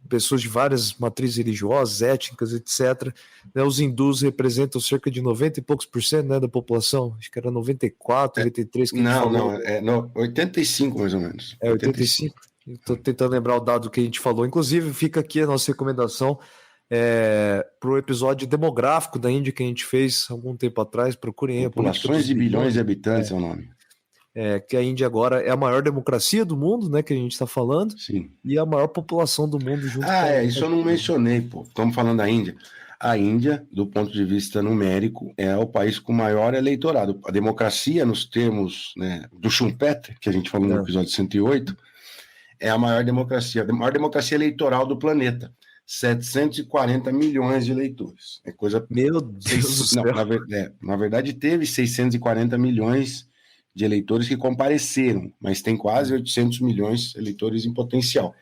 pessoas de várias matrizes religiosas, étnicas, etc. Né, os hindus representam cerca de 90 e poucos %, né, da população. Acho que era 94, 93 que a gente falou. Não, 85 mais ou menos. 85. Estou tentando lembrar o dado que a gente falou. Inclusive, fica aqui a nossa recomendação para o episódio demográfico da Índia que a gente fez algum tempo atrás. Procurem. Populações de bilhões de habitantes é o nome. Que a Índia agora é a maior democracia do mundo, né, que a gente está falando. Sim. E a maior população do mundo junto isso eu não mencionei, pô. Estamos falando da Índia. A Índia, do ponto de vista numérico, é o país com maior eleitorado. A democracia, nos termos, né, do Schumpeter, que a gente falou no episódio 108, é a maior democracia eleitoral do planeta. 740 milhões de eleitores. É coisa... Meu Deus do céu. Na verdade, teve 640 milhões de eleitores que compareceram, mas tem quase 800 milhões de eleitores em potencial.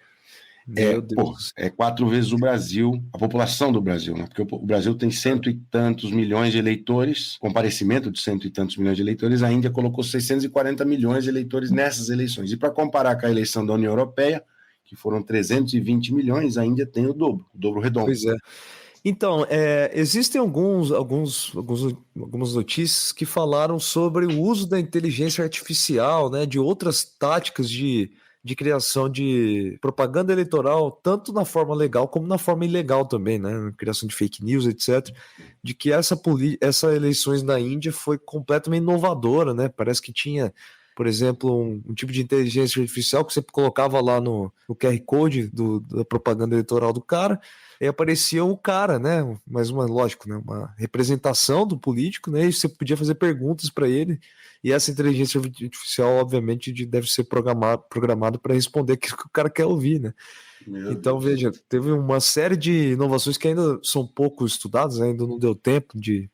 Meu Deus. É 4 vezes o Brasil, a população do Brasil, né? Porque o Brasil tem 100 e tantos milhões de eleitores, comparecimento de 100 e tantos milhões de eleitores, a Índia colocou 640 milhões de eleitores nessas eleições. E para comparar com a eleição da União Europeia, que foram 320 milhões, a Índia tem o dobro redondo. Pois é. Então, existem algumas notícias que falaram sobre o uso da inteligência artificial, né, de outras táticas de criação de propaganda eleitoral, tanto na forma legal como na forma ilegal também, né? Criação de fake news, etc. De que essa eleições na Índia foi completamente inovadora, né? Parece que tinha, por exemplo, um tipo de inteligência artificial que você colocava lá no QR Code da propaganda eleitoral do cara, e aparecia o cara, né? Mas lógico, né? Uma representação do político, né? E você podia fazer perguntas para ele. E essa inteligência artificial, obviamente, deve ser programado para responder o que o cara quer ouvir, né? Então, veja, teve uma série de inovações que ainda são pouco estudadas, ainda não deu tempo de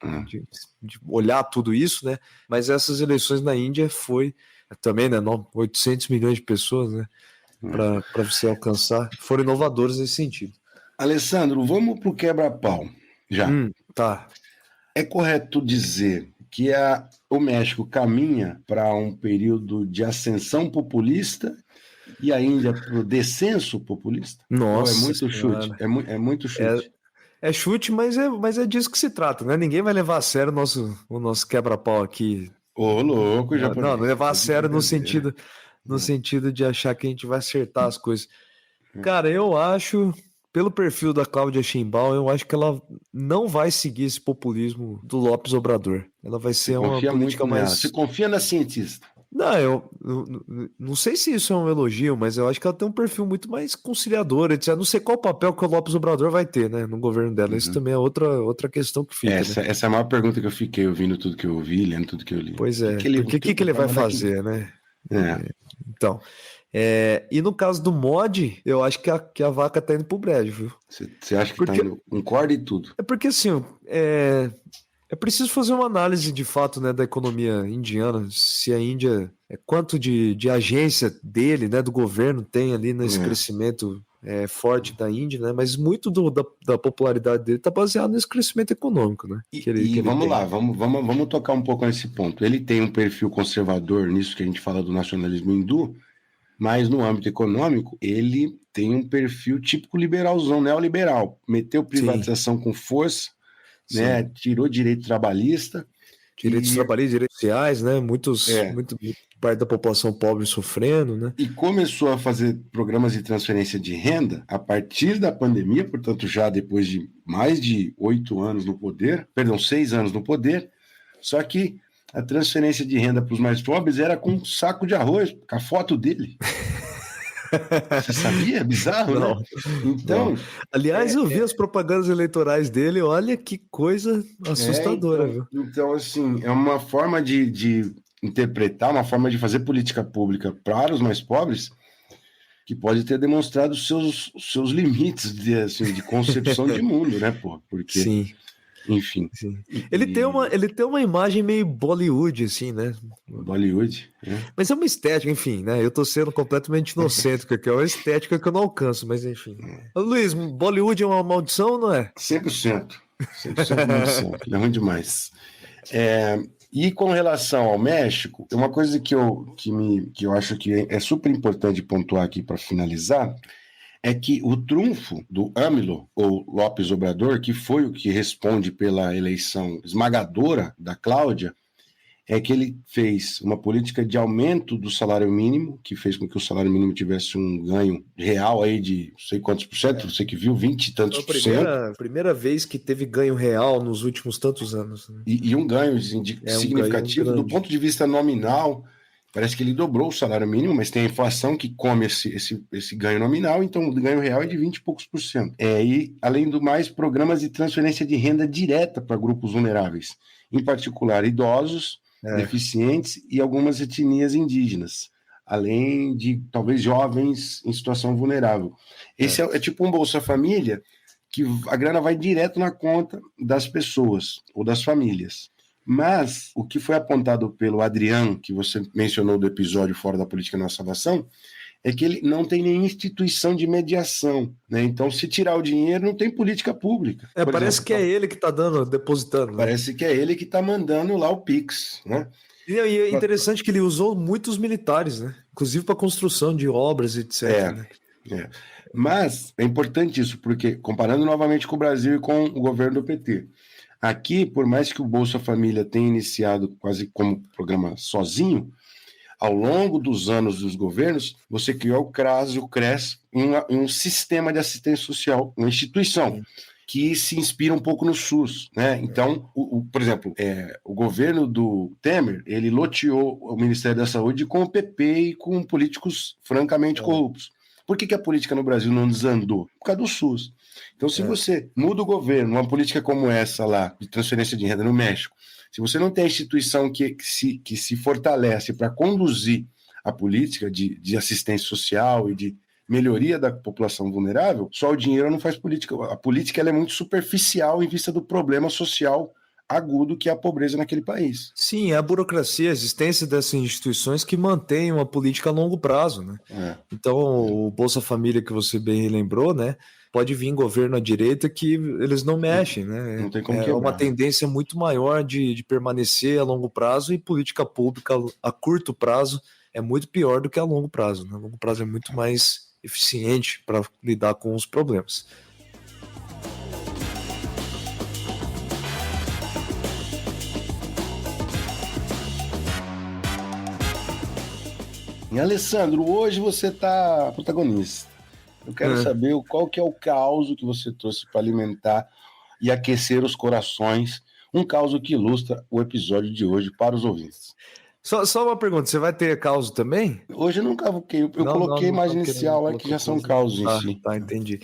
olhar tudo isso, né? Mas essas eleições na Índia foi também, né? 800 milhões de pessoas, né? Para você alcançar, foram inovadoras nesse sentido. Alessandro, vamos para o quebra-pau já. Tá. É correto dizer que o México caminha para um período de ascensão populista e a Índia para o descenso populista? Nossa, é muito chute. É muito chute. É chute, mas é disso que se trata, né? Ninguém vai levar a sério o nosso quebra-pau aqui. Ô, louco, já não levar a sério no sentido. no sentido de achar que a gente vai acertar as coisas. Cara, eu acho, pelo perfil da Cláudia Sheinbaum, eu acho que ela não vai seguir esse populismo do Lopes Obrador. Ela vai ser uma Confia política muito nela. mais... Você confia na cientista? Não, eu não sei se isso é um elogio, mas eu acho que ela tem um perfil muito mais conciliador, etc. Eu não sei qual papel que o Lopes Obrador vai ter, né, no governo dela. Isso também é outra questão que fica, né? Essa é a maior pergunta que eu fiquei ouvindo tudo que eu ouvi, lendo tudo que eu li. Pois é, porque o que ele vai fazer, né? Então, e no caso do mod, eu acho que a vaca tá indo pro brejo, viu? Você acha que tá indo com corda e tudo? É porque, assim, é preciso fazer uma análise de fato, né, da economia indiana, se a Índia, quanto de agência dele, né, do governo tem ali nesse crescimento forte da Índia, né, mas muito da popularidade dele está baseado nesse crescimento econômico, né? Vamos lá, vamos tocar um pouco nesse ponto. Ele tem um perfil conservador nisso que a gente fala do nacionalismo hindu, mas no âmbito econômico ele tem um perfil típico liberalzão, neoliberal, meteu privatização com força, né, tirou direito trabalhista. Direitos trabalhistas, direitos sociais, né? Muito parte da população pobre sofrendo, né? E começou a fazer programas de transferência de renda a partir da pandemia, portanto, já depois de mais de 8 anos no poder, 6 anos no poder, só que a transferência de renda para os mais pobres era com um saco de arroz, com a foto dele. Você sabia? É bizarro, não, né? Então, não. Aliás, eu vi as propagandas eleitorais dele, olha que coisa assustadora, viu? Então, assim, é uma forma de interpretar, uma forma de fazer política pública para os mais pobres que pode ter demonstrado seus limites de concepção de mundo, né, pô? Porque, sim. Enfim. Sim. Ele tem uma imagem meio Bollywood, assim, né? Bollywood, Mas é uma estética, enfim, né? Eu tô sendo completamente inocente, que é uma estética que eu não alcanço, mas enfim. Luiz, Bollywood é uma maldição ou não é? 100%. 100% maldição. É ruim demais. E com relação ao México, uma coisa que eu acho que é super importante pontuar aqui para finalizar é que o trunfo do AMLO, ou Lopes Obrador, que foi o que responde pela eleição esmagadora da Cláudia, é que ele fez uma política de aumento do salário mínimo, que fez com que o salário mínimo tivesse um ganho real aí de não sei quantos por cento, você que viu, 20 e tantos por cento. Primeira vez que teve ganho real nos últimos tantos anos. Né? E um ganho significativo do ponto de vista nominal. Parece que ele dobrou o salário mínimo, mas tem a inflação que come esse ganho nominal, então o ganho real é de 20 e poucos por cento. E, além do mais, programas de transferência de renda direta para grupos vulneráveis, em particular idosos, deficientes e algumas etnias indígenas, além de, talvez, jovens em situação vulnerável. Esse é tipo um Bolsa Família, que a grana vai direto na conta das pessoas ou das famílias. Mas o que foi apontado pelo Adriano, que você mencionou do episódio Fora da Política na Salvação, é que ele não tem nenhuma instituição de mediação, né? Então, se tirar o dinheiro, não tem política pública. Parece que é ele que está depositando. Né? Parece que é ele que está mandando lá o Pix, né? E é interessante que ele usou muitos militares, né? Inclusive para construção de obras, etc. Né? Mas é importante isso, porque comparando novamente com o Brasil e com o governo do PT, aqui, por mais que o Bolsa Família tenha iniciado quase como programa sozinho, ao longo dos anos dos governos, você criou o CRAS e o CRES, um sistema de assistência social, uma instituição que se inspira um pouco no SUS, né? Então, por exemplo, o governo do Temer, ele loteou o Ministério da Saúde com o PP e com políticos francamente corruptos. Por que a política no Brasil não desandou? Por causa do SUS. Então, se você muda o governo, uma política como essa lá, de transferência de renda no México, se você não tem a instituição que se fortalece para conduzir a política de assistência social e de melhoria da população vulnerável, só o dinheiro não faz política. A política ela é muito superficial em vista do problema social agudo que é a pobreza naquele país. Sim, é a burocracia, a existência dessas instituições que mantêm uma política a longo prazo, né? Então, o Bolsa Família que você bem lembrou, né? Pode vir governo à direita que eles não mexem, né? Não tem como quebrar. Uma tendência muito maior de permanecer a longo prazo, e política pública a curto prazo é muito pior do que a longo prazo, né? A longo prazo é muito mais eficiente para lidar com os problemas. E Alessandro, hoje você tá protagonista. Eu quero saber qual que é o caos que você trouxe para alimentar e aquecer os corações. Um caos que ilustra o episódio de hoje para os ouvintes. Só uma pergunta, você vai ter caos também? Hoje eu não cavoquei, eu coloquei mais inicial, que já são causos em si. Tá, entendi.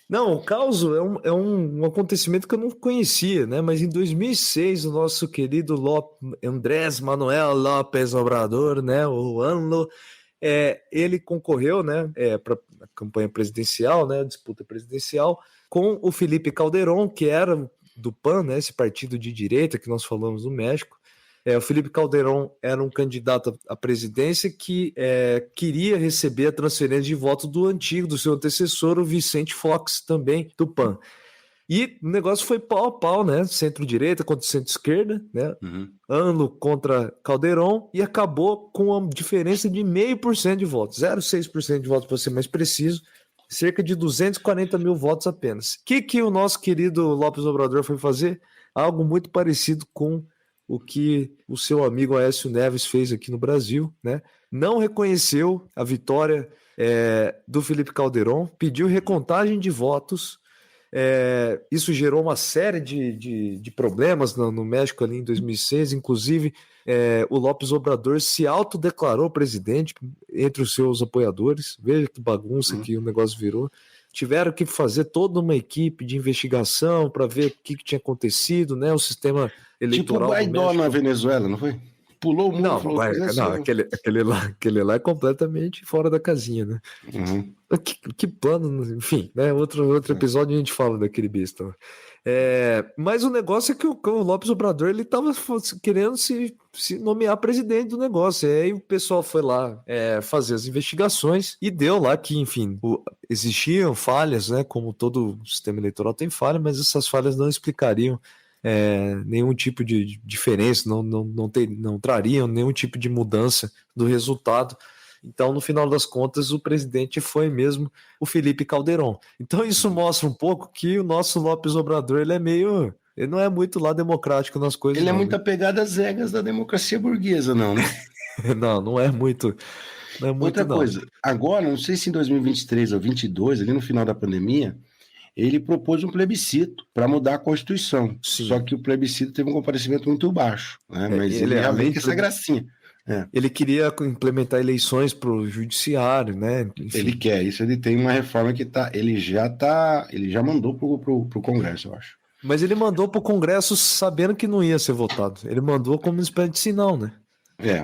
Não, o caos é um acontecimento que eu não conhecia, né? Mas em 2006, o nosso querido Andrés Manuel López Obrador, né? O ANLO, ele concorreu, né? Para a campanha presidencial, né? A disputa presidencial, com o Felipe Calderón, que era do PAN, né? Esse partido de direita que nós falamos no México. O Felipe Calderón era um candidato à presidência que queria receber a transferência de voto do seu antecessor, o Vicente Fox, também do PAN. E o negócio foi pau a pau, né? Centro-direita contra centro-esquerda, né? ANLO contra Calderón, e acabou com uma diferença de 0,5% de votos, 0,6% de votos, para ser mais preciso, cerca de 240 mil votos apenas. O que o nosso querido López Obrador foi fazer? Algo muito parecido com o que o seu amigo Aécio Neves fez aqui no Brasil, né? Não reconheceu a vitória do Felipe Calderón, pediu recontagem de votos. Isso gerou uma série de problemas no México ali em 2006, inclusive o López Obrador se autodeclarou presidente entre os seus apoiadores. Veja que bagunça que o negócio virou. Tiveram que fazer toda uma equipe de investigação para ver o que tinha acontecido, né? O sistema eleitoral. Tipo o Guaidó na Venezuela, não foi? Pulou o mundo. Aquele lá é completamente fora da casinha, né? Que plano, enfim, né? Outro episódio a gente fala daquele besta. Mas o negócio é que o López Obrador ele estava querendo se nomear presidente do negócio. E aí o pessoal foi lá fazer as investigações e deu lá que, enfim, existiam falhas, né? Como todo sistema eleitoral tem falha, mas essas falhas não explicariam nenhum tipo de diferença, não trariam nenhum tipo de mudança do resultado. Então, no final das contas, o presidente foi mesmo o Felipe Calderón. Então, isso mostra um pouco que o nosso López Obrador ele não é muito lá democrático nas coisas. Ele é muito apegado às regras da democracia burguesa, não, né? não é muito. Não é muito. Outra coisa, agora, não sei se em 2023 ou 2022, ali no final da pandemia, ele propôs um plebiscito para mudar a Constituição. Sim. Só que o plebiscito teve um comparecimento muito baixo, né? Mas ele já vem com essa gracinha. Ele queria implementar eleições para o judiciário, né? Enfim. Ele quer isso, ele tem uma reforma que ele já mandou pro Congresso, eu acho. Mas ele mandou pro Congresso sabendo que não ia ser votado. Ele mandou como uma espécie de sinal, né?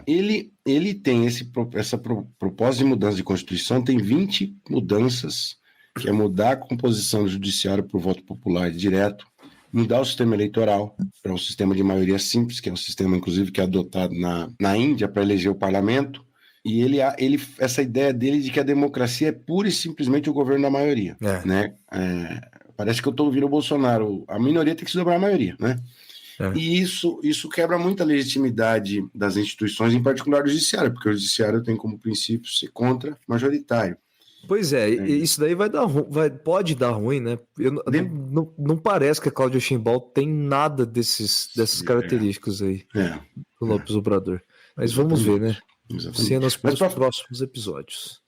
Ele tem essa proposta de mudança de Constituição, tem 20 mudanças, que é mudar a composição do judiciário por voto popular direto, mudar o sistema eleitoral para um sistema de maioria simples, que é o sistema, inclusive, que é adotado na Índia para eleger o parlamento, e essa ideia dele de que a democracia é pura e simplesmente o governo da maioria, né? Parece que eu estou ouvindo o Bolsonaro, a minoria tem que se dobrar a maioria, né? E isso quebra muito a legitimidade das instituições, em particular do judiciário, porque o judiciário tem como princípio ser contra-majoritário. Pois isso daí pode dar ruim, né? Não parece que a Cláudia Sheinbaum tem nada dessas características aí do López Obrador. Mas vamos ver, né? Cenas para os próximos episódios.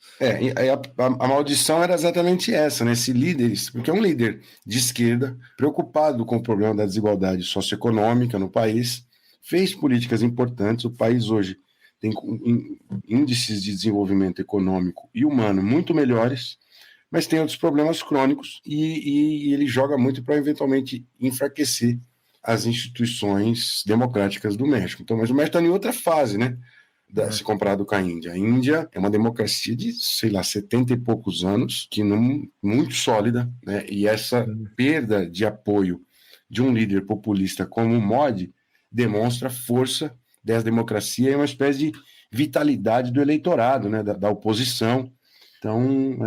A maldição era exatamente essa, né? Esse líder, porque é um líder de esquerda, preocupado com o problema da desigualdade socioeconômica no país, fez políticas importantes. O país hoje tem índices de desenvolvimento econômico e humano muito melhores, mas tem outros problemas crônicos e ele joga muito para eventualmente enfraquecer as instituições democráticas do México. Então, mas o México está em outra fase, né? Se comparado com a Índia. A Índia é uma democracia de, 70 e poucos anos, muito sólida, né? E essa perda de apoio de um líder populista como o Modi demonstra força dessa democracia e uma espécie de vitalidade do eleitorado, né? Da oposição. Então,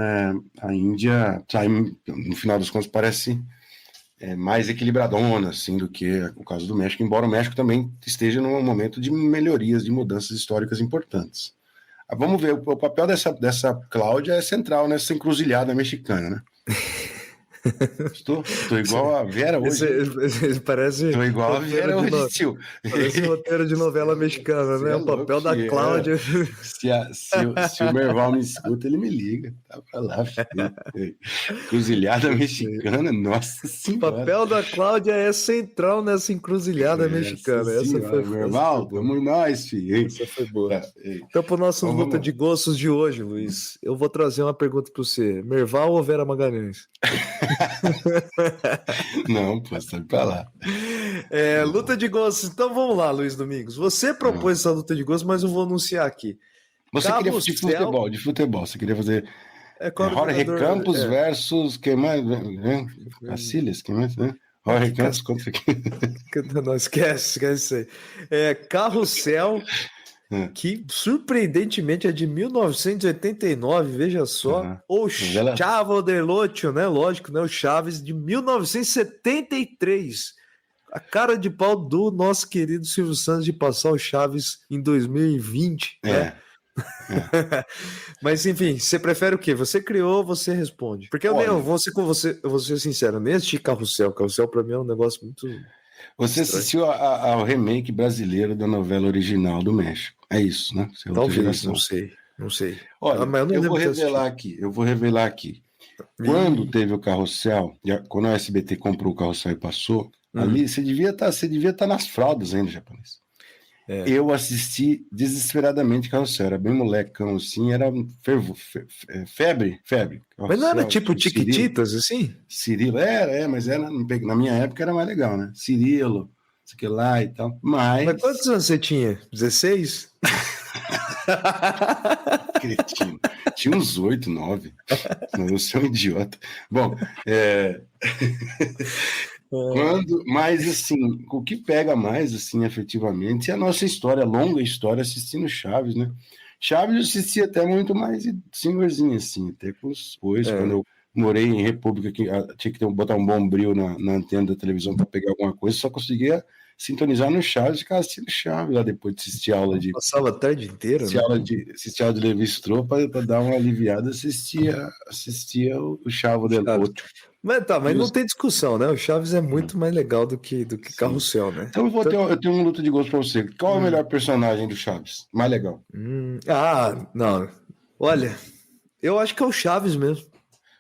a Índia, no final das contas, parece mais equilibradona, assim, do que o caso do México, embora o México também esteja num momento de melhorias, de mudanças históricas importantes. Vamos ver, o papel dessa Cláudia é central nessa encruzilhada mexicana, né? Tô igual a Vera hoje. Esse parece. Tô igual a Vera hoje, tio. Parece roteiro de novela mexicana, né? O papel da Cláudia. Se o Merval me escuta, ele me liga. Tá pra lá, filho. Cruzilhada mexicana, nossa senhora. O papel da Cláudia é central nessa encruzilhada mexicana. Essa foi Merval, vamos nós, filho. Essa foi boa. Então, para o nosso luta de gostos de hoje, Luiz, eu vou trazer uma pergunta para você: Merval ou Vera Magalhães? Não, pô, sai pra lá. Luta de gostos. Então vamos lá, Luiz Domingos. Você propôs essa luta de gostos, mas eu vou anunciar aqui. Você queria de futebol. Você queria fazer Jorge Campos versus quem mais? Cacilhas, quem mais? Jorge Campos contra quem? Não, esquece isso aí. Carrossel, que surpreendentemente é de 1989, veja só. Ou Chavo del Ocho, né? Lógico, né? O Chaves de 1973. A cara de pau do nosso querido Silvio Santos de passar o Chaves em 2020, né? Mas enfim, você prefere o quê? Você criou, você responde. Porque eu vou ser sincero, nem assisti Carrossel. Carrossel pra mim é um negócio muito... Você assistiu ao remake brasileiro da novela original do México. É isso, né? Talvez, não sei. Olha, eu vou revelar aqui. Quando teve o Carrossel, quando a SBT comprou o Carrossel e passou, ali você devia estar nas fraldas ainda, japonês. Eu assisti desesperadamente Carrossel, era bem molecão assim, era febre. Carrossel, mas não era tipo Tiquititas, assim? Cirilo, mas na minha época era mais legal, né? Cirilo, isso que lá e tal. Mas quantos anos você tinha? 16? Cretino. Tinha uns 8, 9. Você é um idiota. Bom, mas assim, o que pega mais assim, efetivamente, é a nossa história, a longa história assistindo Chaves, né? Chaves eu assisti até muito mais senhorzinho, assim, até depois, quando eu morei em República, que tinha que botar um bombril na antena da televisão para pegar alguma coisa, só conseguia sintonizar no Chaves e ficar assistindo Chaves lá depois de assistir aula de... Passava a tarde inteira, assistir aula de Levi Strauss para dar uma aliviada, assistia o Chavo del Ocho. Mas não tem discussão, né? O Chaves é muito mais legal do que Carrossel, né? Então eu tenho um luta de gosto pra você. Qual é o melhor personagem do Chaves? Mais legal? Não. Olha, eu acho que é o Chaves mesmo.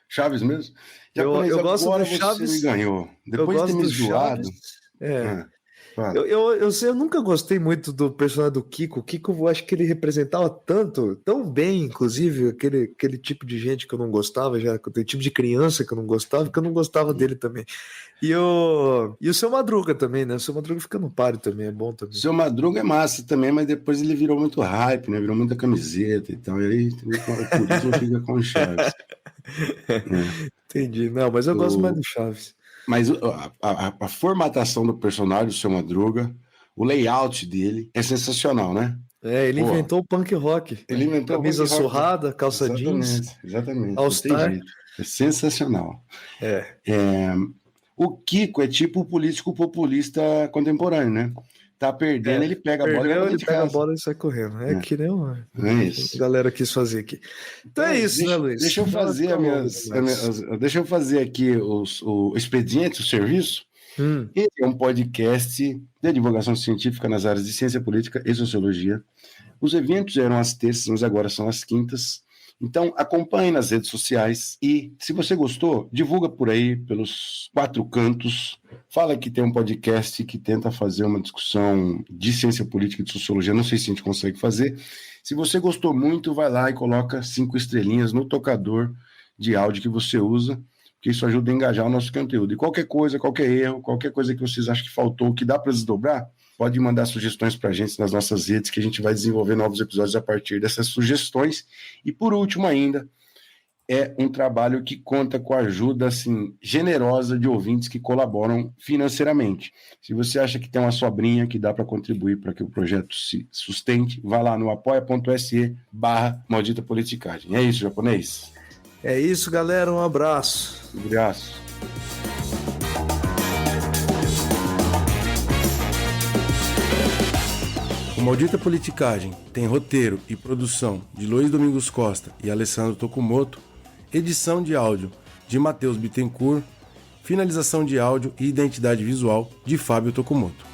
Chaves mesmo? Eu gosto do Chaves. Me ganhou. Depois de ter me zoado. Eu nunca gostei muito do personagem do Kiko. O Kiko, eu acho que ele representava tão bem, inclusive, aquele tipo de gente que eu não gostava, aquele tipo de criança que eu não gostava dele também. E o Seu Madruga também, né? O Seu Madruga fica no páreo também, é bom também. O Seu Madruga é massa também, mas depois ele virou muito hype, né? Virou muita camiseta e tal. E aí, por isso fica com o Chaves. Entendi. Não, mas eu gosto mais do Chaves. Mas a formatação do personagem do Seu Madruga, o layout dele é sensacional, né? Ele inventou o punk rock. Ele inventou camisa surrada, calça jeans. Exatamente. All-Star. É sensacional. O Kiko é tipo o político populista contemporâneo, né? Tá perdendo, ele pega a bola e pega a bola e sai correndo. Que nem uma isso. A galera quis fazer aqui. Então é isso, né, Luiz? Deixa eu fazer aqui o expediente, o serviço. Esse é um podcast de divulgação científica nas áreas de ciência política e sociologia. Os eventos eram às terças, mas agora são às quintas. Então, acompanhe nas redes sociais e, se você gostou, divulga por aí, pelos 4 cantos. Fala que tem um podcast que tenta fazer uma discussão de ciência política e de sociologia. Não sei se a gente consegue fazer. Se você gostou muito, vai lá e coloca 5 estrelinhas no tocador de áudio que você usa, porque isso ajuda a engajar o nosso conteúdo. E qualquer coisa, qualquer erro, qualquer coisa que vocês acham que faltou, que dá para desdobrar, pode mandar sugestões para a gente nas nossas redes, que a gente vai desenvolver novos episódios a partir dessas sugestões. E por último ainda, é um trabalho que conta com a ajuda assim, generosa de ouvintes que colaboram financeiramente. Se você acha que tem uma sobrinha que dá para contribuir para que o projeto se sustente, vá lá no apoia.se/maldita politicagem. É isso, japonês? É isso, galera. Um abraço. Um abraço. O Maldita Politicagem tem roteiro e produção de Luiz Domingos Costa e Alessandro Tokumoto, edição de áudio de Matheus Bittencourt, finalização de áudio e identidade visual de Fábio Tokumoto.